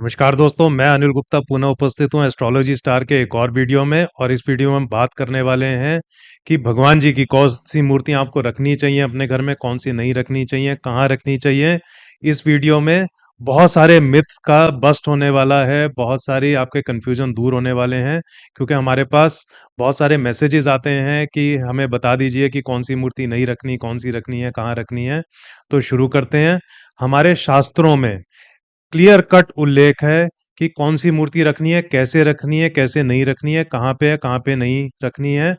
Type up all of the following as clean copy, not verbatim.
नमस्कार दोस्तों, मैं अनिल गुप्ता पुनः उपस्थित हूँ एस्ट्रोलॉजी स्टार के एक और वीडियो में। और इस वीडियो में हम बात करने वाले हैं कि भगवान जी की कौन सी मूर्तियाँ आपको रखनी चाहिए अपने घर में, कौन सी नहीं रखनी चाहिए, कहाँ रखनी चाहिए। इस वीडियो में बहुत सारे मिथ का बस्ट होने वाला है, बहुत सारी आपके कन्फ्यूजन दूर होने वाले हैं, क्योंकि हमारे पास बहुत सारे मैसेजेस आते हैं कि हमें बता दीजिए कि कौन सी मूर्ति नहीं रखनी, कौन सी रखनी है, कहाँ रखनी है। तो शुरू करते हैं। हमारे शास्त्रों में क्लियर कट उल्लेख है कि कौन सी मूर्ति रखनी है, कैसे नहीं रखनी है, कहाँ पे नहीं रखनी है।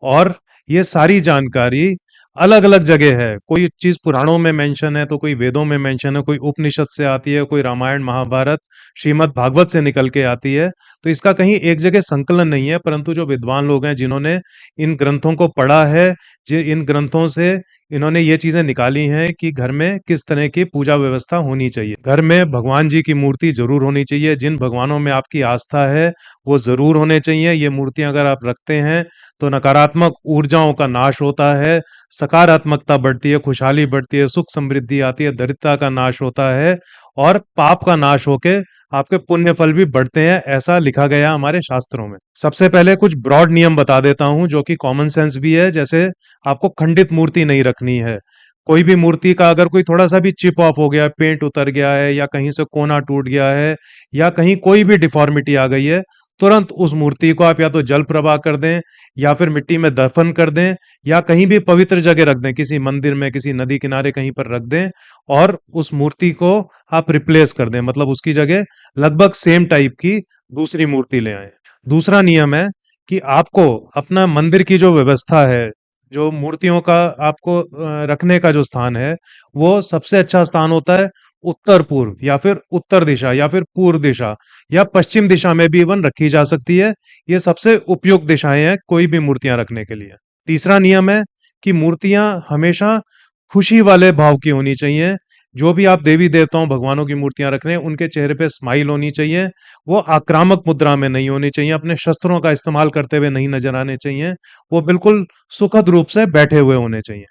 और ये सारी जानकारी अलग अलग जगह है। कोई चीज पुराणों में मेंशन है तो कोई वेदों में मेंशन है, कोई उपनिषद से आती है, कोई रामायण महाभारत श्रीमद् भागवत से निकल के आती है। तो इसका कहीं एक जगह संकलन नहीं है, परंतु जो विद्वान लोग हैं जिन्होंने इन ग्रंथों को पढ़ा है, इन ग्रंथों से इन्होंने ये चीजें निकाली हैं कि घर में किस तरह की पूजा व्यवस्था होनी चाहिए। घर में भगवान जी की मूर्ति जरूर होनी चाहिए। जिन भगवानों में आपकी आस्था है वो जरूर होने चाहिए। ये मूर्तियां अगर आप रखते हैं तो नकारात्मक ऊर्जाओं का नाश होता है, सकारात्मकता बढ़ती है, खुशहाली बढ़ती है, सुख समृद्धि आती है, दरिद्रता का नाश होता है और पाप का नाश होके आपके पुण्य फल भी बढ़ते हैं, ऐसा लिखा गया हमारे शास्त्रों में। सबसे पहले कुछ ब्रॉड नियम बता देता हूं जो कि कॉमन सेंस भी है। जैसे आपको खंडित मूर्ति नहीं रखनी है। कोई भी मूर्ति का अगर कोई थोड़ा सा भी चिप ऑफ हो गया, पेंट उतर गया है, या कहीं से कोना टूट गया है, या कहीं कोई भी डिफॉर्मिटी आ गई है, तुरंत उस मूर्ति को आप या तो जल प्रवाह कर दें, या फिर मिट्टी में दफन कर दें, या कहीं भी पवित्र जगह रख दें, किसी मंदिर में, किसी नदी किनारे कहीं पर रख दें, और उस मूर्ति को आप रिप्लेस कर दें, मतलब उसकी जगह लगभग सेम टाइप की दूसरी मूर्ति ले आए। दूसरा नियम है कि आपको अपना मंदिर की जो व्यवस्था है, जो मूर्तियों का आपको रखने का जो स्थान है, वो सबसे अच्छा स्थान होता है उत्तर पूर्व, या फिर उत्तर दिशा, या फिर पूर्व दिशा, या पश्चिम दिशा में भी इवन रखी जा सकती है। ये सबसे उपयुक्त दिशाएं हैं कोई भी मूर्तियां रखने के लिए। तीसरा नियम है कि मूर्तियां हमेशा खुशी वाले भाव की होनी चाहिए। जो भी आप देवी देवताओं भगवानों की मूर्तियां रख रहे हैं, उनके चेहरे पे स्माइल होनी चाहिए। वो आक्रामक मुद्रा में नहीं होनी चाहिए, अपने शस्त्रों का इस्तेमाल करते हुए नहीं नजर आने चाहिए। वो बिल्कुल सुखद रूप से बैठे हुए होने चाहिए।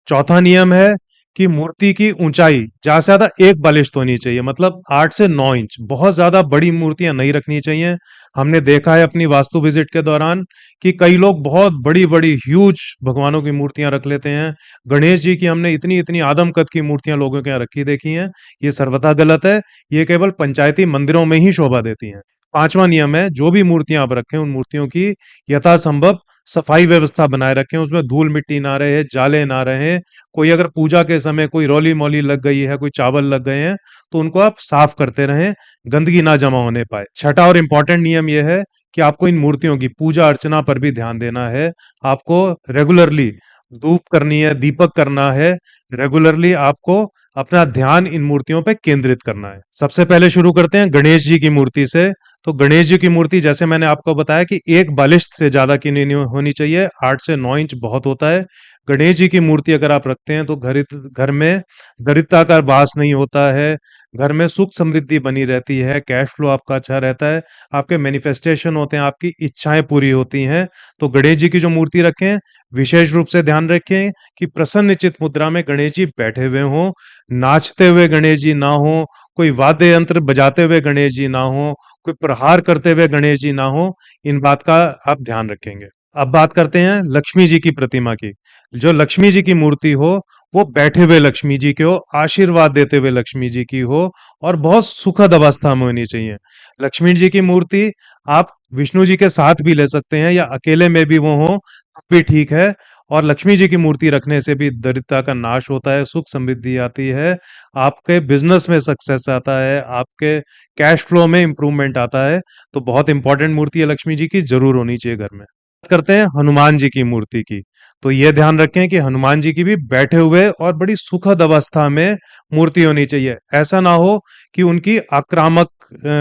चौथा नियम है कि मूर्ति की ऊंचाई ज्यादा से ज्यादा एक बलिष्ठ होनी चाहिए, मतलब 8 से 9 इंच। बहुत ज्यादा बड़ी मूर्तियां नहीं रखनी चाहिए। हमने देखा है अपनी वास्तु विजिट के दौरान कि कई लोग बहुत बड़ी बड़ी ह्यूज भगवानों की मूर्तियां रख लेते हैं। गणेश जी की हमने इतनी इतनी आदम कद की मूर्तियां लोगों के यहाँ रखी देखी हैं। ये सर्वथा गलत है। ये केवल पंचायती मंदिरों में ही शोभा देती हैं। पांचवा नियम है, जो भी मूर्तियां आप रखें, उन मूर्तियों की यथासंभव सफाई व्यवस्था बनाए रखें। उसमें धूल मिट्टी ना रहे, जाले ना रहे। कोई अगर पूजा के समय कोई रौली मौली लग गई है, कोई चावल लग गए हैं, तो उनको आप साफ करते रहें, गंदगी ना जमा होने पाए। छठा और इम्पोर्टेंट नियम यह है कि आपको इन मूर्तियों की पूजा अर्चना पर भी ध्यान देना है। आपको रेगुलरली धूप करनी है, दीपक करना है। रेगुलरली आपको अपना ध्यान इन मूर्तियों पे केंद्रित करना है। सबसे पहले शुरू करते हैं गणेश जी की मूर्ति से। तो गणेश जी की मूर्ति, जैसे मैंने आपको बताया कि एक बलिष्ठ से ज्यादा की नहीं होनी चाहिए, 8 से 9 इंच बहुत होता है। गणेश जी की मूर्ति अगर आप रखते हैं तो घर में दरिद्रता का वास नहीं होता है। घर में सुख समृद्धि बनी रहती है, कैश फ्लो आपका अच्छा रहता है, आपके मैनिफेस्टेशन होते हैं, आपकी इच्छाएं पूरी होती हैं। तो गणेश जी की जो मूर्ति रखें, विशेष रूप से ध्यान रखें कि प्रसन्न चित मुद्रा में गणेश जी बैठे हुए हों। नाचते हुए गणेश जी ना हो, कोई वाद्य यंत्र बजाते हुए गणेश जी ना हो, कोई प्रहार करते हुए गणेश जी ना हो। इन बात का आप ध्यान रखेंगे। अब बात करते हैं लक्ष्मी जी की प्रतिमा की। जो लक्ष्मी जी की मूर्ति हो, वो बैठे हुए लक्ष्मी जी की हो, आशीर्वाद देते हुए लक्ष्मी जी की हो, और बहुत सुखद अवस्था में होनी चाहिए। लक्ष्मी जी की मूर्ति आप विष्णु जी के साथ भी ले सकते हैं, या अकेले में भी वो हो तब भी ठीक है। और लक्ष्मी जी की मूर्ति रखने से भी दरिद्रता का नाश होता है, सुख समृद्धि आती है, आपके बिजनेस में सक्सेस आता है, आपके कैश फ्लो में इंप्रूवमेंट आता है। तो बहुत इंपॉर्टेंट मूर्ति है लक्ष्मी जी की, जरूर होनी चाहिए घर में। बात करते हैं हनुमान जी की मूर्ति की। तो ये ध्यान रखें कि हनुमान जी की भी बैठे हुए और बड़ी सुखद अवस्था में मूर्ति होनी चाहिए। ऐसा ना हो कि उनकी आक्रामक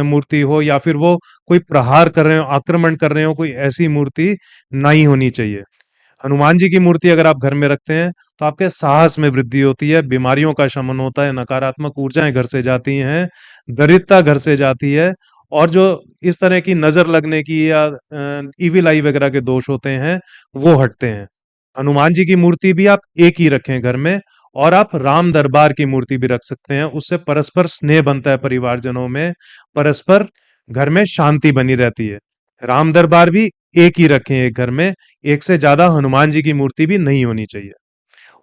मूर्ति हो, या फिर वो कोई प्रहार कर रहे हो, आक्रमण कर रहे हो, कोई ऐसी मूर्ति नहीं होनी चाहिए। हनुमान जी की मूर्ति अगर आप घर में रखते हैं तो आपके साहस में वृद्धि होती है, बीमारियों का शमन होता है, नकारात्मक ऊर्जाएं घर से जाती हैं, दरिद्रता घर से जाती है, और जो इस तरह की नजर लगने की या इविल आई वगैरह के दोष होते हैं, वो हटते हैं। हनुमान जी की मूर्ति भी आप एक ही रखें घर में, और आप राम दरबार की मूर्ति भी रख सकते हैं। उससे परस्पर स्नेह बनता है परिवारजनों में, परस्पर घर में शांति बनी रहती है। राम दरबार भी एक ही रखें एक घर में, एक से ज्यादा हनुमान जी की मूर्ति भी नहीं होनी चाहिए।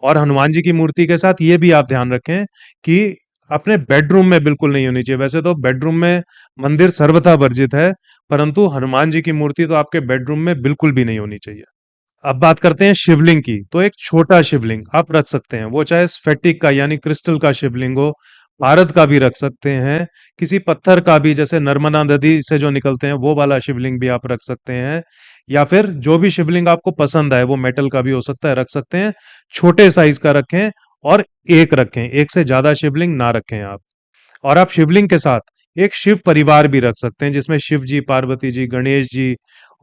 और हनुमान जी की मूर्ति के साथ ये भी आप ध्यान रखें कि अपने बेडरूम में बिल्कुल नहीं होनी चाहिए। वैसे तो बेडरूम में मंदिर सर्वथा वर्जित है, परंतु हनुमान जी की मूर्ति तो आपके बेडरूम में बिल्कुल भी नहीं होनी चाहिए। अब बात करते हैं शिवलिंग की। तो एक छोटा शिवलिंग आप रख सकते हैं, वो चाहे स्फटिक का यानी क्रिस्टल का शिवलिंग हो, भारत का भी रख सकते हैं, किसी पत्थर का भी, जैसे नर्मदा नदी से जो निकलते हैं वो वाला शिवलिंग भी आप रख सकते हैं, या फिर जो भी शिवलिंग आपको पसंद आए, वो मेटल का भी हो सकता है, रख सकते हैं। छोटे साइज का रखें और एक रखें, एक से ज्यादा शिवलिंग ना रखें आप। और आप शिवलिंग के साथ एक शिव परिवार भी रख सकते हैं, जिसमें शिव जी, पार्वती जी, गणेश जी।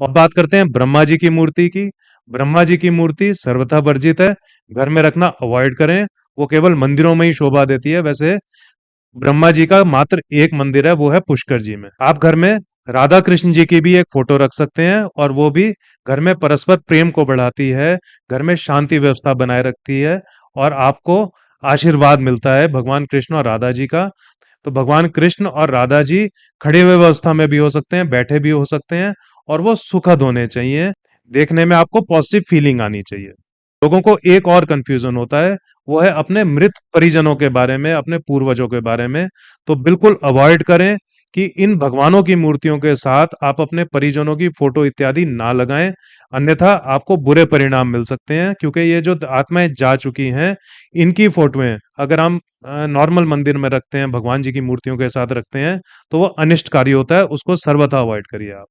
और बात करते हैं ब्रह्मा जी की मूर्ति की। ब्रह्मा जी की मूर्ति सर्वथा वर्जित है, घर में रखना अवॉइड करें। वो केवल मंदिरों में ही शोभा देती है। वैसे ब्रह्मा जी का मात्र एक मंदिर है, वो है पुष्कर जी में। आप घर में राधा कृष्ण जी की भी एक फोटो रख सकते हैं, और वो भी घर में परस्पर प्रेम को बढ़ाती है, घर में शांति व्यवस्था बनाए रखती है, और आपको आशीर्वाद मिलता है भगवान कृष्ण और राधा जी का। तो भगवान कृष्ण और राधा जी खड़े हुए अवस्था में भी हो सकते हैं, बैठे भी हो सकते हैं, और वो सुखद होने चाहिए। देखने में आपको पॉजिटिव फीलिंग आनी चाहिए। लोगों को एक और कंफ्यूजन होता है, वो है अपने मृत परिजनों के बारे में, अपने पूर्वजों के बारे में। तो बिल्कुल अवॉइड करें कि इन भगवानों की मूर्तियों के साथ आप अपने परिजनों की फोटो इत्यादि ना लगाएं, अन्यथा आपको बुरे परिणाम मिल सकते हैं। क्योंकि ये जो आत्माएं जा चुकी हैं, इनकी फोटोएं अगर हम नॉर्मल मंदिर में रखते हैं, भगवान जी की मूर्तियों के साथ रखते हैं, तो वो अनिष्टकारी होता है। उसको सर्वथा अवॉइड करिए आप।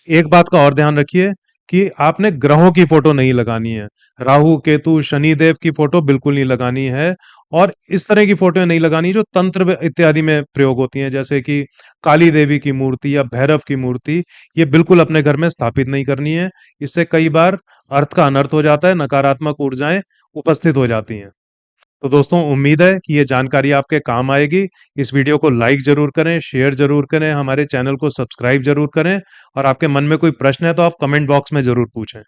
एक बात का और ध्यान रखिए कि आपने ग्रहों की फोटो नहीं लगानी है। राहु, केतु, शनिदेव की फोटो बिल्कुल नहीं लगानी है। और इस तरह की फोटो नहीं लगानी जो तंत्र इत्यादि में प्रयोग होती हैं, जैसे कि काली देवी की मूर्ति या भैरव की मूर्ति। ये बिल्कुल अपने घर में स्थापित नहीं करनी है। इससे कई बार अर्थ का अनर्थ हो जाता है, नकारात्मक ऊर्जाएं उपस्थित हो जाती हैं। तो दोस्तों, उम्मीद है कि ये जानकारी आपके काम आएगी। इस वीडियो को लाइक जरूर करें, शेयर जरूर करें, हमारे चैनल को सब्सक्राइब जरूर करें, और आपके मन में कोई प्रश्न है तो आप कमेंट बॉक्स में जरूर पूछें।